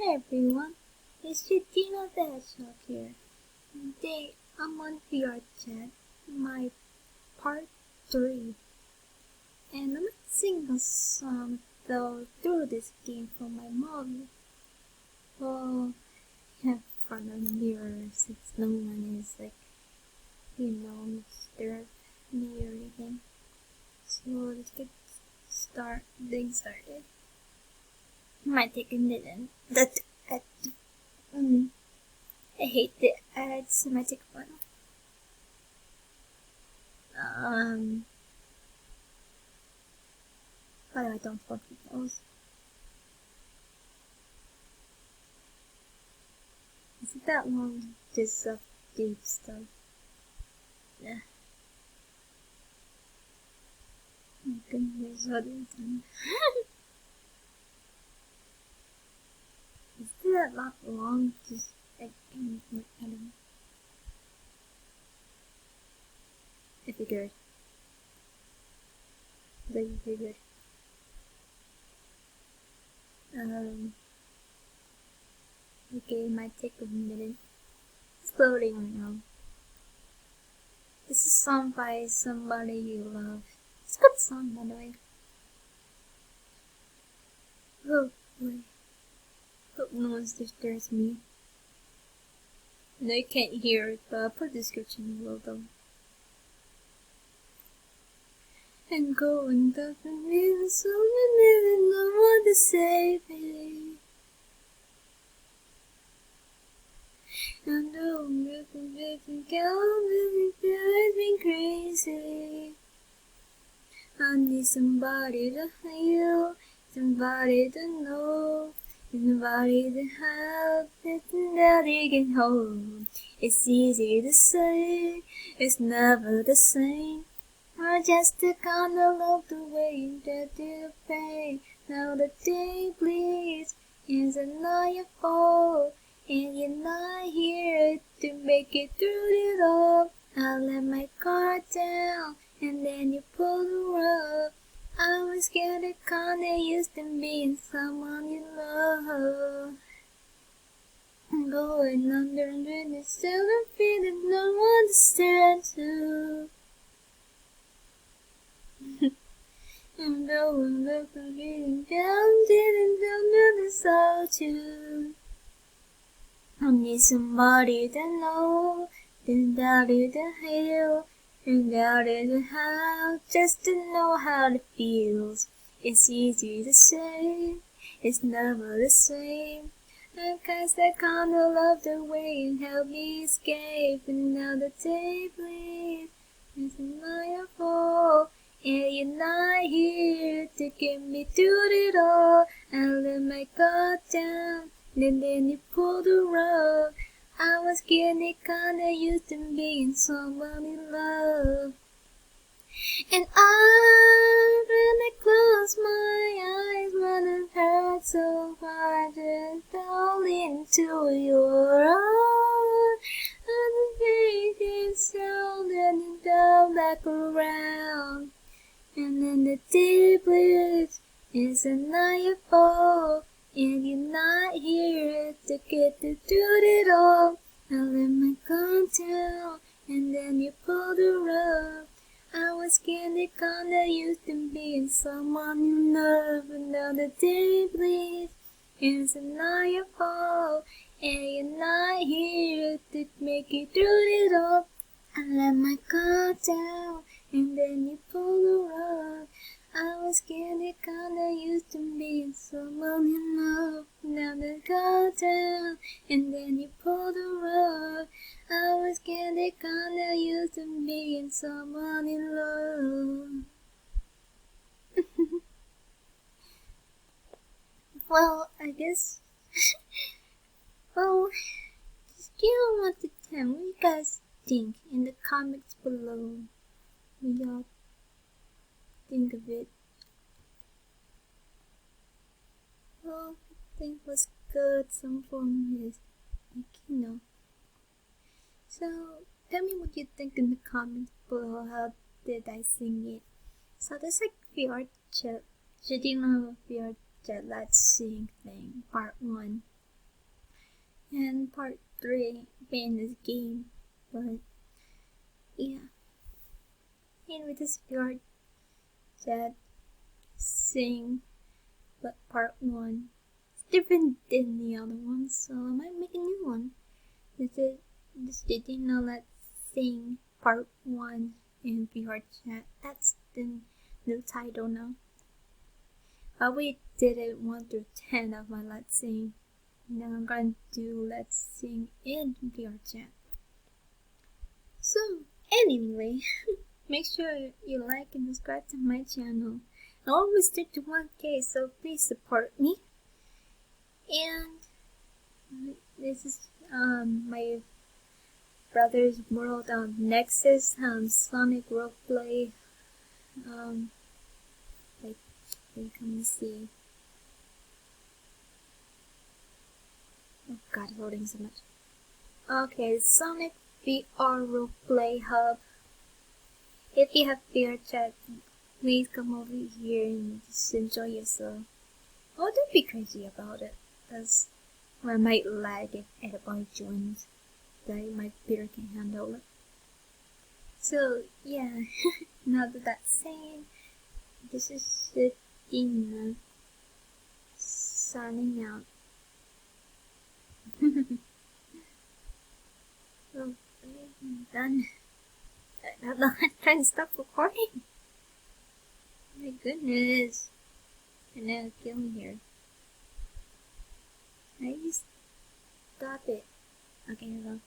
everyone, it's Shadina here. Today I'm on VRChat, my part 3, and I'm gonna sing a song though through this game from my mom. Well, in front of mirror since no one is stare at me or anything. So let's get getting started. It might take a minute. I hate the ads. It might take a while. But I don't want those. Is it that long? Just deep stuff. Yeah. My goodness, what is done? Is it that not long? Just I don't know. I figured. Okay, it might take a minute. It's loading right now. This is a song by somebody you love. It's a good song, by the way. Oh, wait. Hope no one disturbs me. No, you can't hear it, but I'll put a description below though. And going up and in so many no one to save me. And oh, looking back and counting, it's been crazy. I need somebody to feel, somebody to know, somebody to have, something that you can hold. It's easy to say, it's never the same. I just kind of love the way that you pay. Now the day bleeds, is not your fault, and you're not here to make it through it all. I let my guard down, and then you pull the rug. I was getting kinda used to being someone you love. I'm going under and it's still a feeling no one to stand to. And though I'm looking feeling down, didn't know this all too. I need somebody to know, somebody to heal, somebody to have, just to know how it feels. It's easy to say, it's never the same. I guess I kinda love the way you help me escape. And now the day bleeds, it's not your fault, and you're not here to get me through it all. I let my guard down, and then you pull the rug. I was getting kinda used to being someone in love. And when I close my eyes, when it hurts so hard, just fall into your arms. And the fading sound and you come back around. And then the day bleeds, it's not your fault, and you're not here to get through it all. I let my guard down, and then you pull the rug. I was getting kinda used to being someone you love, and now the day bleeds, it's not your fault, and you're not here to make it through it all. I let my guard down, and then you pull the rug. I was getting kinda used to being someone in love. Now the guard down, and then you pull the rug. I was getting kinda used to being someone in love. Well, I guess. Well, scale 1 to 10. What do you guys think in the comments below? What y'all think of it? Well, I think it was good. Some form is So, tell me what you think in the comments below. How did I sing it? So, there's VRChat. Shadina VRChat Let's Sing thing, part 1. and part 3 in this game. But yeah, and with this VRChat sing, but part 1 is different than the other ones, so I might make a new one. This Shadina Let's Sing part 1 in VRChat. That's the new title now. We did it 1 through 10 of my Let's Sing. Now I'm going to do Let's Sing in VRChat. So, anyway, make sure you like and subscribe to my channel. I almost stick to 1K, so please support me. And this is my brother's world Nexus Sonic roleplay. Like let me see. Oh god, loading so much. Okay, Sonic VR roleplay hub. If you have VRChat, please come over here and just enjoy yourself. Oh, don't be crazy about it, cause I might lag if everybody joins. My computer can handle it. So yeah, now that that's saying, this is Shadina signing out. Oh, I'm done. I'm not trying to stop recording. My goodness. And now kill me here. I just stop it. Okay, here we go.